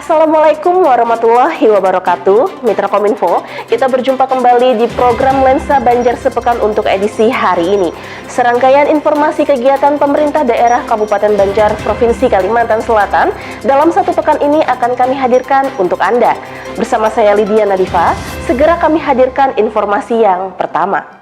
Assalamualaikum warahmatullahi wabarakatuh. Mitra Kominfo, kita berjumpa kembali di program Lensa Banjar Sepekan untuk edisi hari ini. Serangkaian informasi kegiatan pemerintah daerah Kabupaten Banjar, Provinsi Kalimantan Selatan dalam satu pekan ini akan kami hadirkan untuk Anda. Bersama saya Lydia Nadifa, segera kami hadirkan informasi yang pertama.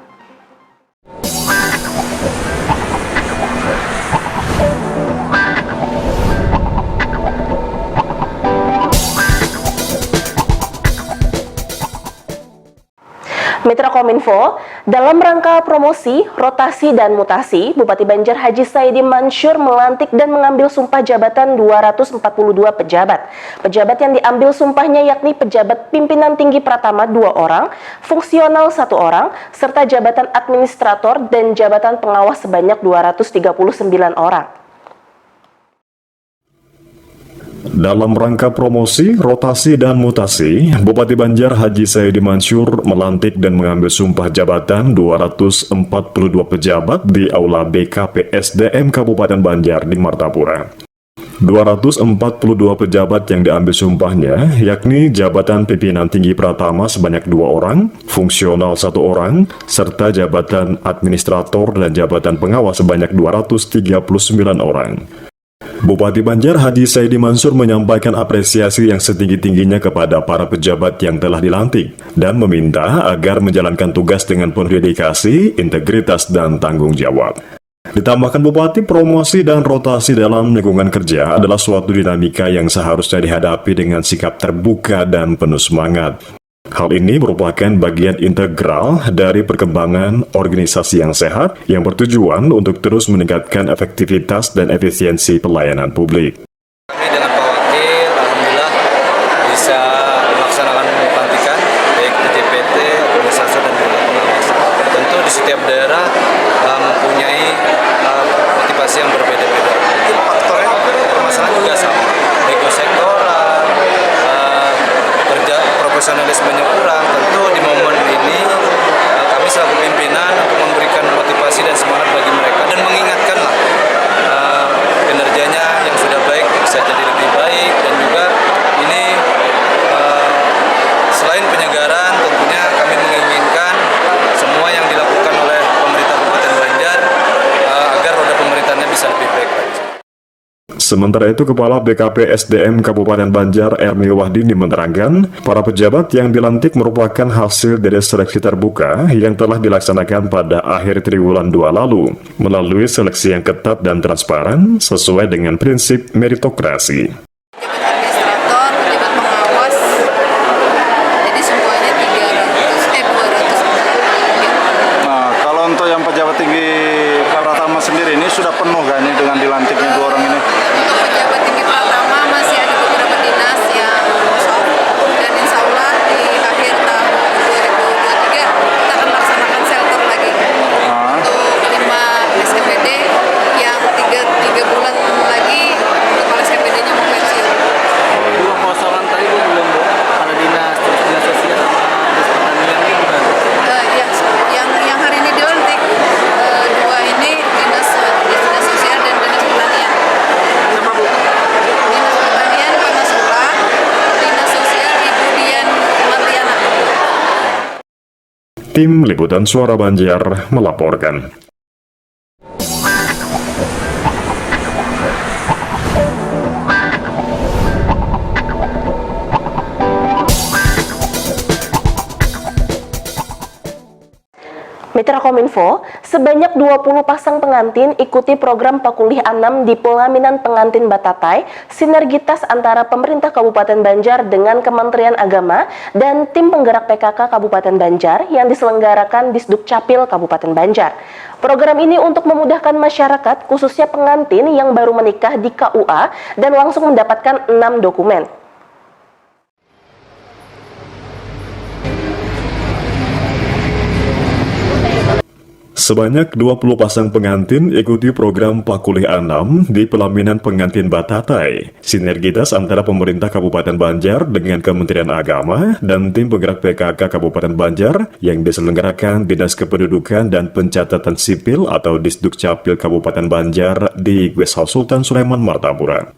Mitra Kominfo, dalam rangka promosi, rotasi, dan mutasi, Bupati Banjar Haji Saidi Mansur melantik dan mengambil sumpah jabatan 242 pejabat. Pejabat yang diambil sumpahnya yakni pejabat pimpinan tinggi Pratama 2 orang, fungsional 1 orang, serta jabatan administrator dan jabatan pengawas sebanyak 239 orang. Dalam rangka promosi, rotasi, dan mutasi, Bupati Banjar Haji Saidi Mansur melantik dan mengambil sumpah jabatan 242 pejabat di Aula BKPSDM Kabupaten Banjar di Martapura. 242 pejabat yang diambil sumpahnya yakni jabatan pimpinan tinggi Pratama sebanyak 2 orang, fungsional 1 orang, serta jabatan administrator dan jabatan pengawas sebanyak 239 orang. Bupati Banjar Haji Saidi Mansur menyampaikan apresiasi yang setinggi-tingginya kepada para pejabat yang telah dilantik dan meminta agar menjalankan tugas dengan penuh dedikasi, integritas, dan tanggung jawab. Ditambahkan Bupati, promosi dan rotasi dalam lingkungan kerja adalah suatu dinamika yang seharusnya dihadapi dengan sikap terbuka dan penuh semangat. Hal ini merupakan bagian integral dari perkembangan organisasi yang sehat yang bertujuan untuk terus meningkatkan efektivitas dan efisiensi pelayanan publik. Kami dengan Pak Wakil, alhamdulillah bisa melaksanakan pelantikan baik di JPT, administrasi dan juga pengawas. Tentu di setiap daerah mempunyai motivasi yang berbeda-beda. Mungkin faktornya permasalahan juga sama, ego sektoral, profesionalismenya kurang. Tentu di momen ini kami selaku pimpinan untuk memberikan motivasi dan semangat bagi mereka dan mengingatkanlah kinerjanya yang sudah baik bisa jadi lebih baik, dan juga ini selain penyegaran tentunya kami menginginkan semua yang dilakukan oleh pemerintah Kabupaten Banjar agar roda pemerintahnya bisa lebih baik lagi. Sementara itu, Kepala BKPSDM Kabupaten Banjar Ermi Wahdini menerangkan, para pejabat yang dilantik merupakan hasil dari seleksi terbuka yang telah dilaksanakan pada akhir triwulan 2 lalu, melalui seleksi yang ketat dan transparan sesuai dengan prinsip meritokrasi. Administrator, pejabat pengawas, jadi semuanya 200. Nah, kalau untuk yang pejabat tinggi Pratama sendiri ini sudah penuh kan ini dengan dilantiknya 2 orang ini? Untuk pejabat tinggi Pratama masih ada beberapa dinas yang kosong, dan insya Allah di akhir tahun 2023 kita akan melaksanakan shelter lagi untuk 5 SKPD yang 3 bulan lagi kepala SKPD-nya mau pensiun. 2 kosongan tadi belum ada dinas sosial sama dinas pertanian ini gimana? Yang hari ini dilantik 2 ini dinas sosial dan dinas pertanian. Nama Bu? Dinas pertanian Panasula, dinas sosial Ibu Dian Marliana. Tim Liputan Suara Banjar melaporkan. Mitra Kominfo, sebanyak 20 pasang pengantin ikuti program Pakulih 6 di Pelaminan Pengantin Batatai, sinergitas antara pemerintah Kabupaten Banjar dengan Kementerian Agama dan tim penggerak PKK Kabupaten Banjar yang diselenggarakan di Sdukcapil Kabupaten Banjar. Program ini untuk memudahkan masyarakat, khususnya pengantin yang baru menikah di KUA dan langsung mendapatkan 6 dokumen. Sebanyak 20 pasang pengantin ikuti program Pakulih 6 di Pelaminan Pengantin Batatai, sinergitas antara pemerintah Kabupaten Banjar dengan Kementerian Agama dan tim penggerak PKK Kabupaten Banjar yang diselenggarakan Dinas Kependudukan dan Pencatatan Sipil atau Disdukcapil Kabupaten Banjar di Guesthouse Sultan Sulaiman Martapura.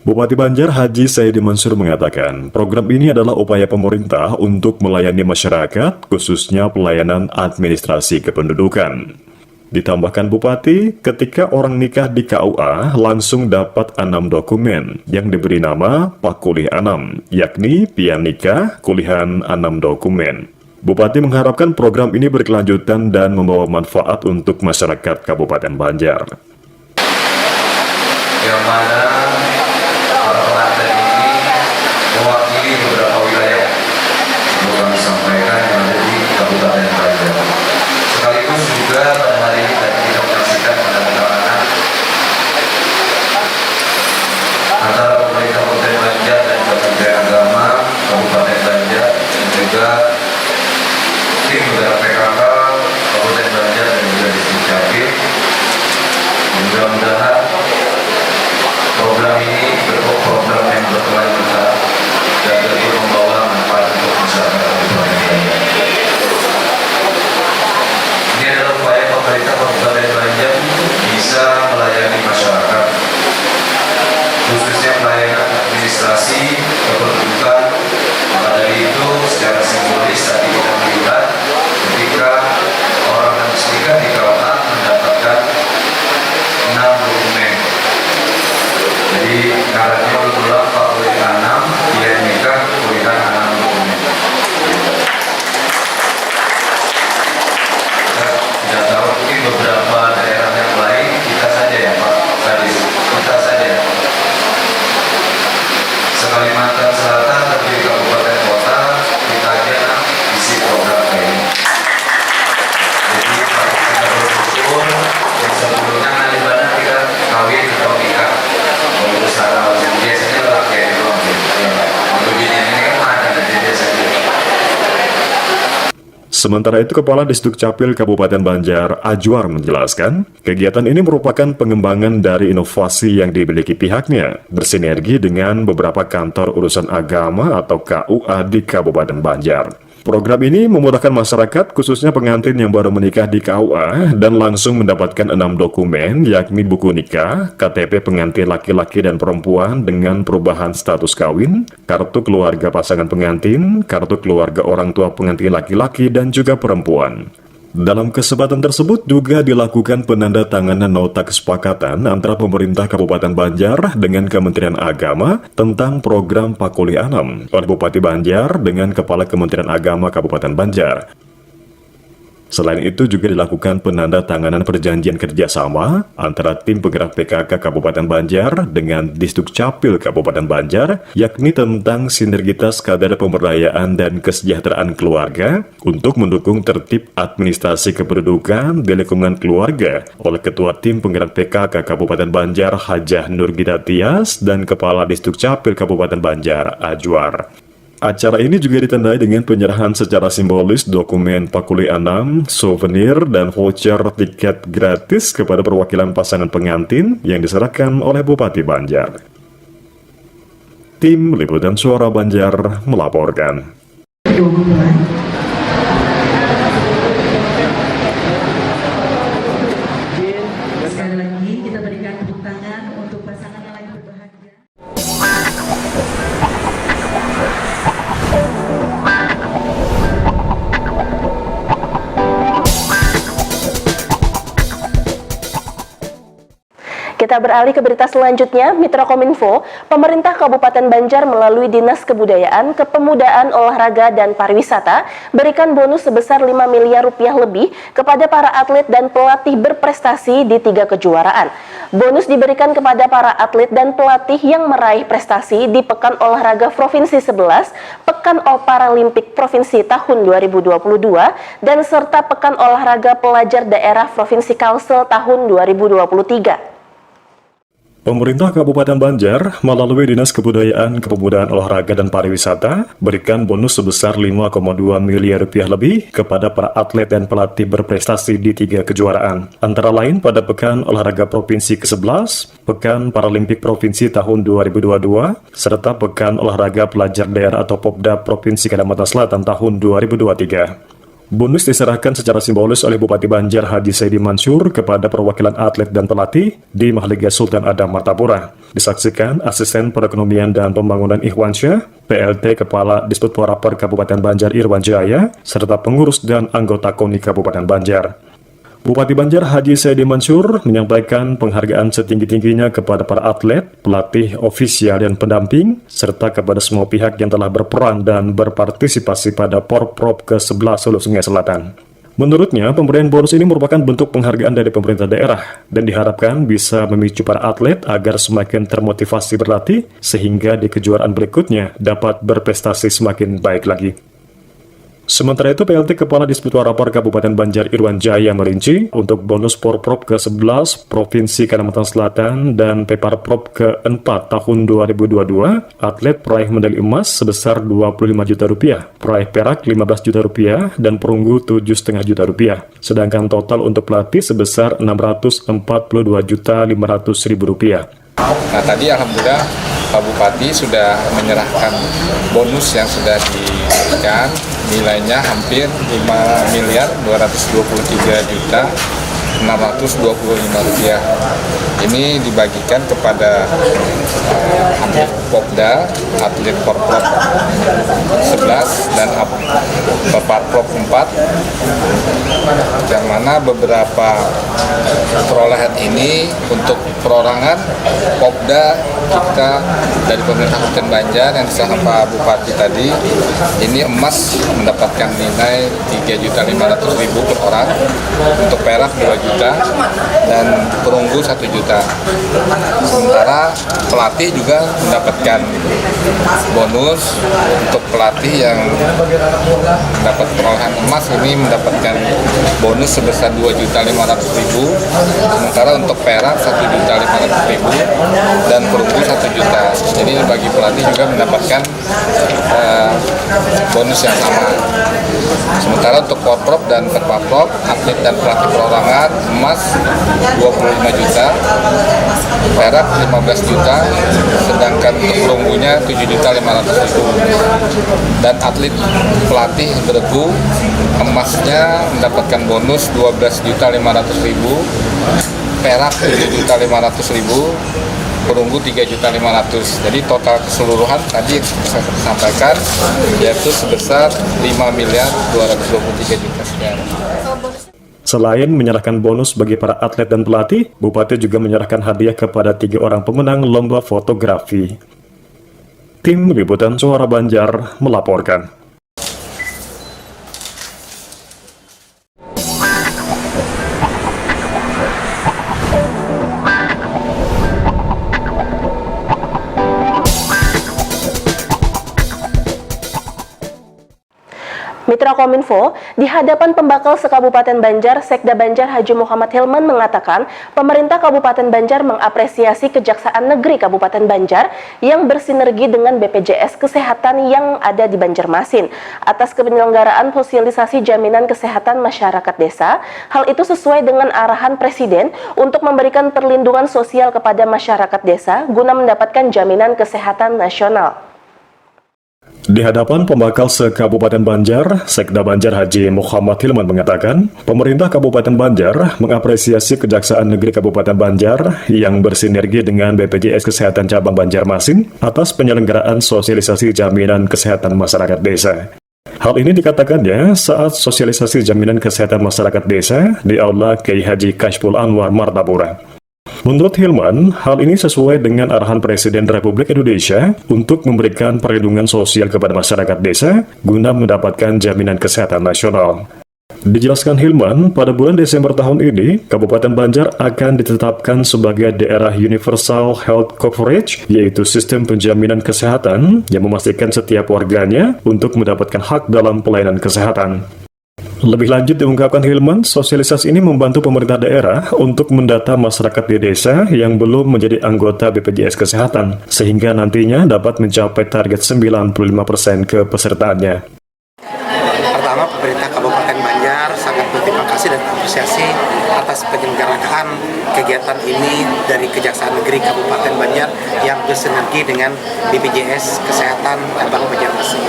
Bupati Banjar Haji Saidi Mansur mengatakan, program ini adalah upaya pemerintah untuk melayani masyarakat, khususnya pelayanan administrasi kependudukan. Ditambahkan Bupati, ketika orang nikah di KUA langsung dapat 6 dokumen yang diberi nama Pakulih 6, yakni pian nikah, kulihan 6 dokumen. Bupati mengharapkan program ini berkelanjutan dan membawa manfaat untuk masyarakat Kabupaten Banjar. Yang mana para pengantin ini mewakili beberapa wilayah yang kami sampaikan yang ada di Kabupaten Banjar. Sekaligus juga pada hari ini tadi kita menyaksikan penandatanganan antara pemerintah Kabupaten Banjar dan Kementerian Agama Kabupaten Banjar dan juga tim negara PKK Kabupaten Banjar dan juga Distrik Capil. Mudah-mudahan program ini program yang berkelanjutan dan tentu membawa manfaat untuk masyarakat Kabupaten Banjar. Ini adalah upaya pemerintah Kabupaten Banjar bisa melayani masyarakat, khususnya pelayanan administrasi kependudukan. Maka dari itu, secara simbolis tadi kita melihat ketika orang habis nikah di KUA mendapatkan 6 dokumen. Jadi karetnya berulang 46, dia nikah kuliah 6 dokumen. Kita tidak tahu mungkin beberapa daerah yang lain kita saja ya Pak Kadis, kita saja. Sekalimantan Selatan terdiri kabupaten kota kita aja isi program ini. Jadi kita bersyukur yang sebelumnya nanti mana kita kawin atau nikah. Kalau biasanya laki doang gitu. Untuk ini kan ada jadi biasanya. Sementara itu, Kepala Distrik Capil Kabupaten Banjar, Ajwar, menjelaskan, kegiatan ini merupakan pengembangan dari inovasi yang dimiliki pihaknya, bersinergi dengan beberapa kantor urusan agama atau KUA di Kabupaten Banjar. Program ini memudahkan masyarakat, khususnya pengantin yang baru menikah di KUA, dan langsung mendapatkan 6 dokumen, yakni buku nikah, KTP pengantin laki-laki dan perempuan dengan perubahan status kawin, kartu keluarga pasangan pengantin, kartu keluarga orang tua pengantin laki-laki dan juga perempuan. Dalam kesempatan tersebut juga dilakukan penandatanganan nota kesepakatan antara pemerintah Kabupaten Banjar dengan Kementerian Agama tentang program Pakulih 6 oleh Bupati Banjar dengan Kepala Kementerian Agama Kabupaten Banjar. Selain itu juga dilakukan penandatanganan perjanjian kerjasama antara tim penggerak PKK Kabupaten Banjar dengan Distrik Capil Kabupaten Banjar, yakni tentang sinergitas kadar pemberdayaan dan kesejahteraan keluarga untuk mendukung tertib administrasi kependudukan di lingkungan keluarga oleh Ketua Tim Penggerak PKK Kabupaten Banjar Hajah Nurgita Tias dan Kepala Distrik Capil Kabupaten Banjar Ajwar. Acara ini juga ditandai dengan penyerahan secara simbolis dokumen Pakulih 6, souvenir, dan voucher tiket gratis kepada perwakilan pasangan pengantin yang diserahkan oleh Bupati Banjar. Tim Liputan Suara Banjar melaporkan. Sekali lagi kita berikan tepuk tangan untuk pasangan yang lagi berbahagia. Kita beralih ke berita selanjutnya. Mitra Kominfo, pemerintah Kabupaten Banjar melalui Dinas Kebudayaan, Kepemudaan, Olahraga, dan Pariwisata berikan bonus sebesar 5 miliar rupiah lebih kepada para atlet dan pelatih berprestasi di 3 kejuaraan. Bonus diberikan kepada para atlet dan pelatih yang meraih prestasi di Pekan Olahraga Provinsi 11, Pekan Paralimpik Provinsi tahun 2022, dan serta Pekan Olahraga Pelajar Daerah Provinsi Kalsel tahun 2023. Pemerintah Kabupaten Banjar melalui Dinas Kebudayaan, Kepemudaan, Olahraga, dan Pariwisata berikan bonus sebesar 5,2 miliar rupiah lebih kepada para atlet dan pelatih berprestasi di 3 kejuaraan. Antara lain pada Pekan Olahraga Provinsi ke-11, Pekan Paralimpik Provinsi tahun 2022, serta Pekan Olahraga Pelajar Daerah atau Popda Provinsi Kalimantan Selatan tahun 2023. Bonus diserahkan secara simbolis oleh Bupati Banjar Haji Saidi Mansur kepada perwakilan atlet dan pelatih di Mahligai Sultan Adam Martapura. Disaksikan Asisten Perekonomian dan Pembangunan Ikhwansyah, PLT Kepala Disput Porapar Kabupaten Banjar Irwan Jaya, serta pengurus dan anggota KONI Kabupaten Banjar. Bupati Banjar Haji Saidi Mansur menyampaikan penghargaan setinggi-tingginya kepada para atlet, pelatih, ofisial, dan pendamping, serta kepada semua pihak yang telah berperan dan berpartisipasi pada Porprov ke-11 Hulu Sungai Selatan. Menurutnya, pemberian bonus ini merupakan bentuk penghargaan dari pemerintah daerah dan diharapkan bisa memicu para atlet agar semakin termotivasi berlatih sehingga di kejuaraan berikutnya dapat berprestasi semakin baik lagi. Sementara itu, PLT Kepala Disput Porapar Kabupaten Banjar Irwan Jaya merinci untuk bonus Porprov ke-11 Provinsi Kalimantan Selatan dan Peparprov ke-4 tahun 2022, atlet peraih medali emas sebesar Rp25 juta, peraih perak Rp15 juta dan perunggu Rp7,5 juta. Sedangkan total untuk pelatih sebesar Rp642.500.000. Nah, tadi alhamdulillah Pak Bupati sudah menyerahkan bonus yang sudah diberikan, nilainya hampir Rp5.223.625. Ini dibagikan kepada atlet Popda, atlet Porprov 11 dan Peparprov 4, yang mana beberapa perolehan ini untuk perorangan Popda kita dari pemerintah Kabupaten Banjar yang diserahkan Pak Bupati tadi, ini emas mendapatkan nilai Rp3.500.000 per orang, untuk perak Rp2 juta dan perunggu Rp1 juta. Sementara pelatih juga mendapatkan bonus. Untuk pelatih yang mendapat perolehan emas ini mendapatkan bonus sebesar Rp2.500.000, sementara untuk perak Rp1.500.000 dan perunggu Rp1 juta. Jadi bagi pelatih juga mendapatkan bonus yang sama. Sementara untuk Porprov dan Peparprov, atlet dan pelatih perorangan emas Rp25 juta, perak Rp15 juta, sedangkan untuk perunggunya Rp7.500.000. Dan atlet pelatih beregu emasnya mendapatkan bonus Rp12.500.000, perak Rp7.500.000, perunggu Rp3.500.000. Jadi total keseluruhan tadi yang saya sampaikan yaitu sebesar Rp5.223.000.000 sekian. Selain menyerahkan bonus bagi para atlet dan pelatih, Bupati juga menyerahkan hadiah kepada 3 orang pemenang lomba fotografi. Tim Liputan Suara Banjar melaporkan. Mitra Kominfo, di hadapan pembakal se-Kabupaten Banjar, Sekda Banjar Haji Muhammad Hilman mengatakan pemerintah Kabupaten Banjar mengapresiasi Kejaksaan Negeri Kabupaten Banjar yang bersinergi dengan BPJS Kesehatan yang ada di Banjarmasin atas penyelenggaraan sosialisasi jaminan kesehatan masyarakat desa. Hal itu sesuai dengan arahan Presiden untuk memberikan perlindungan sosial kepada masyarakat desa guna mendapatkan jaminan kesehatan nasional. Di hadapan pembakal se-Kabupaten Banjar, Sekda Banjar Haji Muhammad Hilman mengatakan, pemerintah Kabupaten Banjar mengapresiasi Kejaksaan Negeri Kabupaten Banjar yang bersinergi dengan BPJS Kesehatan Cabang Banjarmasin atas penyelenggaraan sosialisasi jaminan kesehatan masyarakat desa. Hal ini dikatakannya saat sosialisasi jaminan kesehatan masyarakat desa di Aula Kiai Haji Kashful Anwar Martapura. Menurut Hilman, hal ini sesuai dengan arahan Presiden Republik Indonesia untuk memberikan perlindungan sosial kepada masyarakat desa guna mendapatkan jaminan kesehatan nasional. Dijelaskan Hilman, pada bulan Desember tahun ini, Kabupaten Banjar akan ditetapkan sebagai daerah Universal Health Coverage, yaitu sistem penjaminan kesehatan yang memastikan setiap warganya untuk mendapatkan hak dalam pelayanan kesehatan. Lebih lanjut diungkapkan Hilman, sosialisasi ini membantu pemerintah daerah untuk mendata masyarakat di desa yang belum menjadi anggota BPJS Kesehatan, sehingga nantinya dapat mencapai target 95% kepesertaannya. pertama pemerintah Kabupaten Banjar sangat berterima kasih dan apresiasi atas penyelenggaraan kegiatan ini dari Kejaksaan Negeri Kabupaten Banjar yang bersinergi dengan BPJS Kesehatan Cabang Banjarmasin.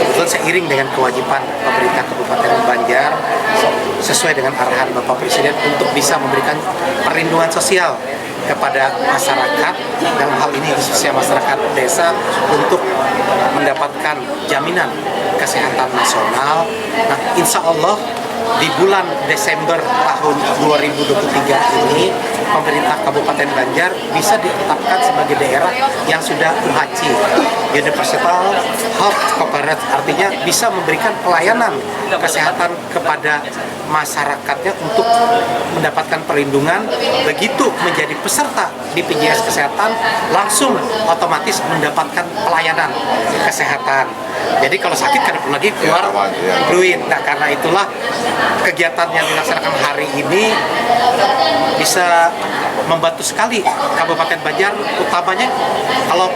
Kebetulan seiring dengan kewajiban pemerintah Kabupaten Banjar sesuai dengan arahan Bapak Presiden untuk bisa memberikan perlindungan sosial kepada masyarakat, dalam hal ini khususnya masyarakat desa, untuk mendapatkan jaminan kesehatan nasional. Nah, insya Allah di bulan Desember tahun 2023 ini pemerintah Kabupaten Banjar bisa ditetapkan sebagai daerah yang sudah UHC, Universal Health Coverage, artinya bisa memberikan pelayanan kesehatan kepada masyarakatnya untuk mendapatkan perlindungan. Begitu menjadi peserta BPJS Kesehatan, langsung otomatis mendapatkan pelayanan kesehatan. Jadi kalau sakit kan perlu lagi keluar duit. Nah, karena itulah kegiatan yang dilaksanakan hari ini bisa membantu sekali Kabupaten Banjar, utamanya kalau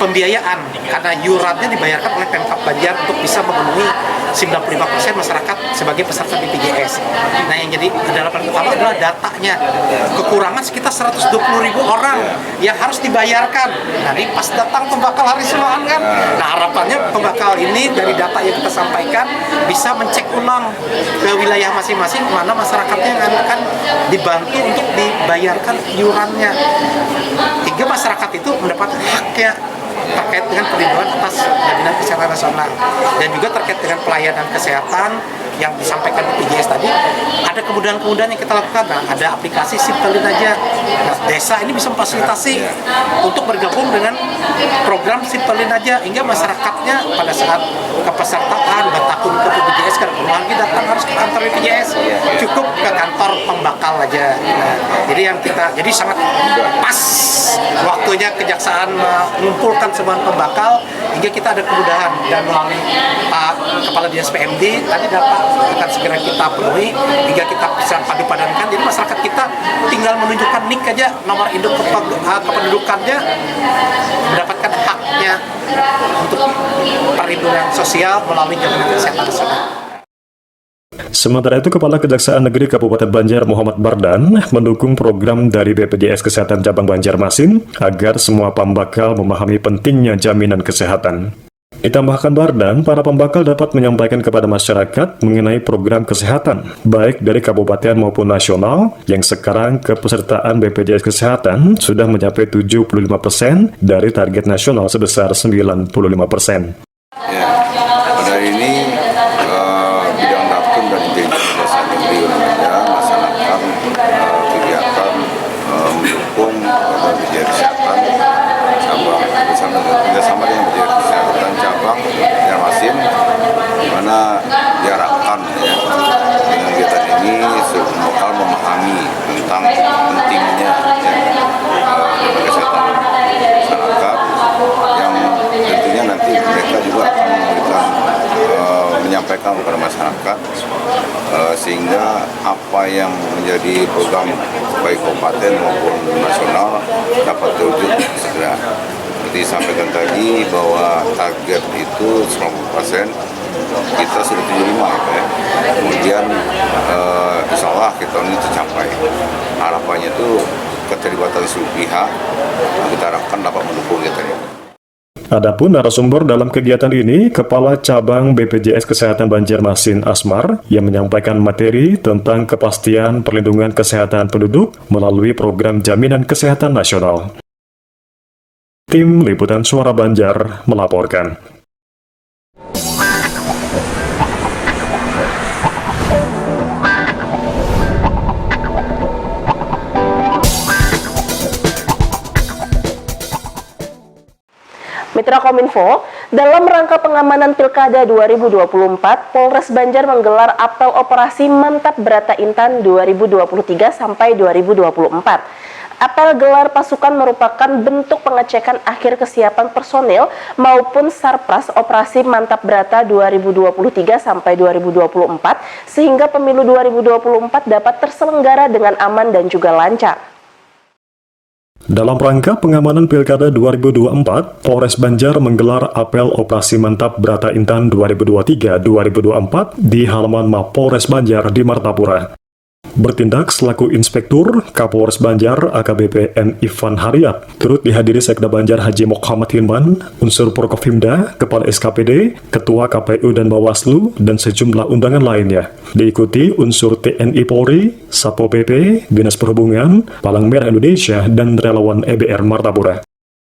pembiayaan, karena iurannya dibayarkan oleh Pemkab Banjar untuk bisa memenuhi 95% masyarakat sebagai peserta BPJS. Nah, yang jadi adalah paling utama adalah datanya. Kekurangan sekitar 120.000 orang yang harus dibayarkan. Nah, ini pas datang pembakal hari Senin kan. Nah, harapannya pembakal ini dari data yang kita sampaikan bisa mencek ulang ke wilayah masing-masing mana masyarakatnya yang akan dibantu untuk dibayarkan iurannya, hingga masyarakat itu mendapat haknya terkait dengan perlindungan atas jaminan kesehatan nasional, dan juga terkait dengan pelayanan kesehatan yang disampaikan BPJS tadi. Ada kemudahan-kemudahan yang kita lakukan. Nah, ada aplikasi Simpelin aja. Nah, desa ini bisa memfasilitasi untuk bergabung dengan program Simpelin aja, hingga masyarakatnya pada saat kepesertaan bertakun ke BPJS, karena perumahan kita datang harus ke kantor BPJS, cukup ke kantor pembakal aja. Nah, jadi sangat pas waktunya kejaksaan mengumpulkan semua pembakal, hingga kita ada kemudahan, dan melalui Pak Kepala Dinas PMD tadi dapat akan segera kita penuhi hingga kita bisa padu padankan. Jadi masyarakat kita tinggal menunjukkan NIK aja, nomor induk kependudukannya, mendapatkan haknya untuk perlindungan sosial melalui jaminan kesehatan nasional. Sementara itu, Kepala Kejaksaan Negeri Kabupaten Banjar Muhammad Bardan mendukung program dari BPJS Kesehatan Cabang Banjarmasin agar semua pembakal memahami pentingnya jaminan kesehatan. Ditambahkan Bardan, para pembakal dapat menyampaikan kepada masyarakat mengenai program kesehatan, baik dari kabupaten maupun nasional, yang sekarang kepesertaan BPJS Kesehatan sudah mencapai 75% dari target nasional sebesar 95%. Ya, pada hari ini bidang dapur dan Kejaksaan Negeri Banjar melaksanakan kegiatan mendukung BPJS Kesehatan cabang bersama dengan BPJS Kesehatan cabang Banjarmasin, di mana diharapkan ya, dengan kegiatan ini bakal memahami tentang pentingnya kesehatan masyarakat, yang tentunya nanti mereka juga akan memberikan menyampaikan kepada masyarakat sehingga apa yang menjadi program baik kabupaten maupun nasional dapat terwujud segera. Seperti disampaikan tadi bahwa target itu 90%, kita sudah 75 ya. Kemudian insya Allah kita ini tercapai. Harapannya itu keterlibatan seluruh pihak, kita harapkan dapat mendukung kita ini. Adapun narasumber dalam kegiatan ini, Kepala Cabang BPJS Kesehatan Banjarmasin Asmar, yang menyampaikan materi tentang kepastian perlindungan kesehatan penduduk melalui program Jaminan Kesehatan Nasional. Tim Liputan Suara Banjar melaporkan. Mitra Kominfo, dalam rangka pengamanan Pilkada 2024, Polres Banjar menggelar apel operasi Mantap Brata Intan 2023 sampai 2024. Apel gelar pasukan merupakan bentuk pengecekan akhir kesiapan personil maupun sarpras operasi Mantap Brata 2023 sampai 2024, sehingga pemilu 2024 dapat terselenggara dengan aman dan juga lancar. Dalam rangka pengamanan Pilkada 2024, Polres Banjar menggelar apel operasi mantap Brata Intan 2023-2024 di halaman Mapolres Banjar di Martapura. Bertindak selaku Inspektur Kapolres Banjar AKBP M. Ivan Haryat, turut dihadiri Sekda Banjar Haji Muhammad Hilman, unsur Prokopimda, Kepala SKPD, Ketua KPU dan Bawaslu, dan sejumlah undangan lainnya. Diikuti unsur TNI Polri, Satpol PP, Dinas Perhubungan, Palang Merah Indonesia, dan relawan EBR Martapura.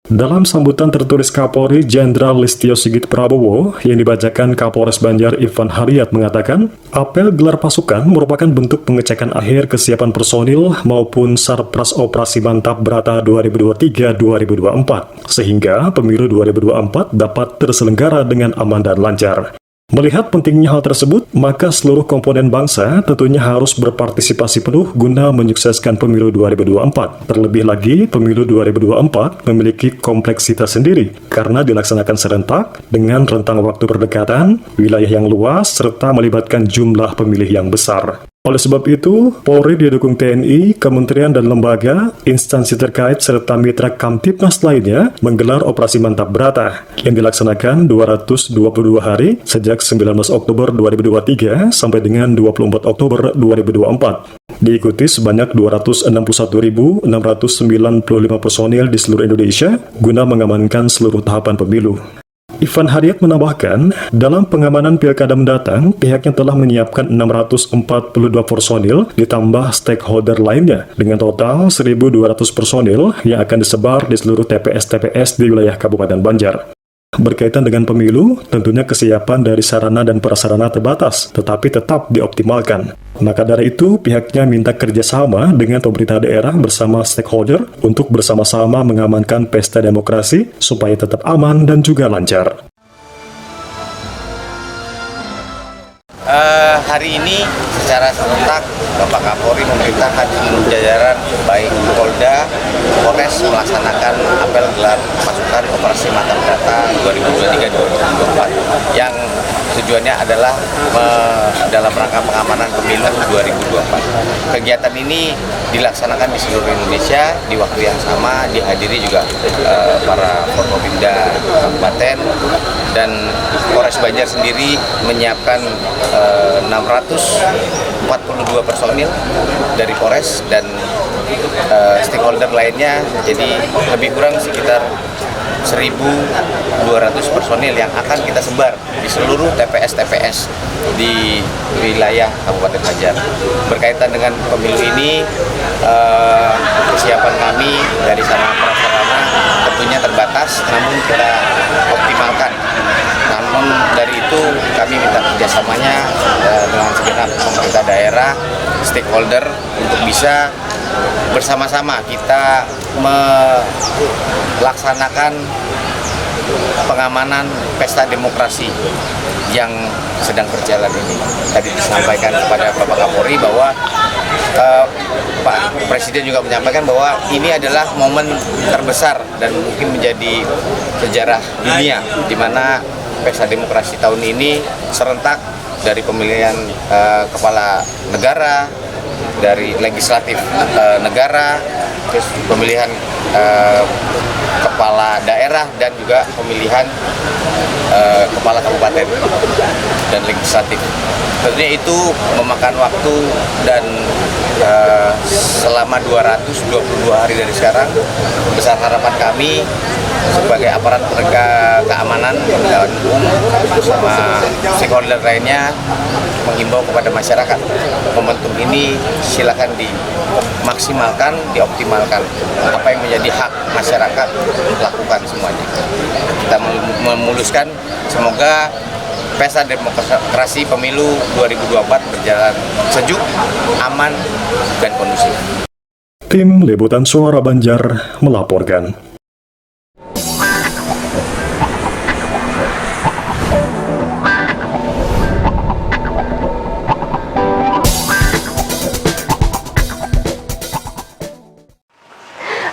Dalam sambutan tertulis Kapolri Jenderal Listio Sigit Prabowo yang dibacakan Kapolres Banjar Ivan Haryat mengatakan, apel gelar pasukan merupakan bentuk pengecekan akhir kesiapan personil maupun sarpras operasi mantap Brata 2023-2024, sehingga pemilu 2024 dapat terselenggara dengan aman dan lancar. Melihat pentingnya hal tersebut, maka seluruh komponen bangsa tentunya harus berpartisipasi penuh guna menyukseskan pemilu 2024. Terlebih lagi, pemilu 2024 memiliki kompleksitas sendiri karena dilaksanakan serentak dengan rentang waktu berdekatan, wilayah yang luas, serta melibatkan jumlah pemilih yang besar. Oleh sebab itu, Polri didukung TNI, kementerian dan lembaga, instansi terkait serta mitra Kamtipmas lainnya menggelar operasi Mantap Brata yang dilaksanakan 222 hari sejak 19 Oktober 2023 sampai dengan 24 Oktober 2024. Diikuti sebanyak 261.695 personil di seluruh Indonesia guna mengamankan seluruh tahapan pemilu. Ivan Haryat menambahkan, dalam pengamanan pilkada mendatang, pihaknya telah menyiapkan 642 personil ditambah stakeholder lainnya, dengan total 1.200 personil yang akan disebar di seluruh TPS-TPS di wilayah Kabupaten Banjar. Berkaitan dengan pemilu, tentunya kesiapan dari sarana dan prasarana terbatas, tetapi tetap dioptimalkan. Maka dari itu, pihaknya minta kerjasama dengan pemerintah daerah bersama stakeholder untuk bersama-sama mengamankan pesta demokrasi supaya tetap aman dan juga lancar. Hari ini secara serentak Bapak Kapolri memerintahkan seluruh jajaran baik Polda, Polres melaksanakan apel gelar pasukan operasi Mantap Brata 2023-2024 yang tujuannya adalah dalam rangka pengamanan pemilu 2024. Kegiatan ini dilaksanakan di seluruh Indonesia di waktu yang sama, dihadiri juga para Forkopimda Kabupaten, dan Polres Banjar sendiri menyiapkan 642 personil dari Polres dan stakeholder lainnya, jadi lebih kurang sekitar 1.200 personil yang akan kita sebar di seluruh TPS-TPS di wilayah Kabupaten Banjar. Berkaitan dengan pemilu ini, kesiapan kami dari sarana prasarana tentunya terbatas, namun kita optimalkan. Namun dari itu kami minta kerjasamanya dengan segenap pemerintah daerah, stakeholder untuk bisa bersama-sama kita melaksanakan pengamanan pesta demokrasi yang sedang berjalan ini. Tadi disampaikan kepada Bapak Kapolri bahwa Pak Presiden juga menyampaikan bahwa ini adalah momen terbesar dan mungkin menjadi sejarah dunia di mana pesta demokrasi tahun ini serentak dari pemilihan kepala negara, dari legislatif negara, terus pemilihan kepala daerah dan juga pemilihan kepala kabupaten dan legislatif. Tentunya itu memakan waktu dan selama 222 hari dari sekarang, besar harapan kami sebagai aparat penegak keamanan dan bersama stakeholder lainnya menghimbau kepada masyarakat, momentum ini silakan dimaksimalkan, dioptimalkan. Apa yang menjadi hak masyarakat lakukan semuanya. Kita memuluskan, semoga pesta demokrasi pemilu 2024 berjalan sejuk, aman, dan kondusif. Tim Liputan Suara Banjar melaporkan.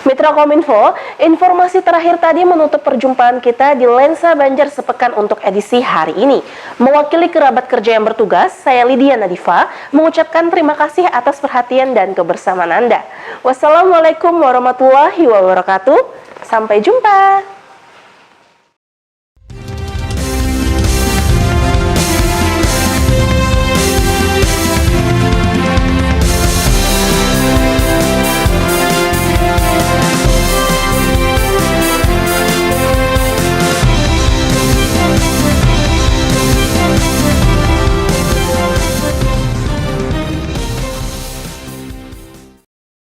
Mitra Mitra Kominfo, informasi terakhir tadi menutup perjumpaan kita di Lensa Banjar Sepekan untuk edisi hari ini. Mewakili kerabat kerja yang bertugas, saya Lydia Nadifa mengucapkan terima kasih atas perhatian dan kebersamaan Anda. Wassalamualaikum warahmatullahi wabarakatuh. Sampai jumpa.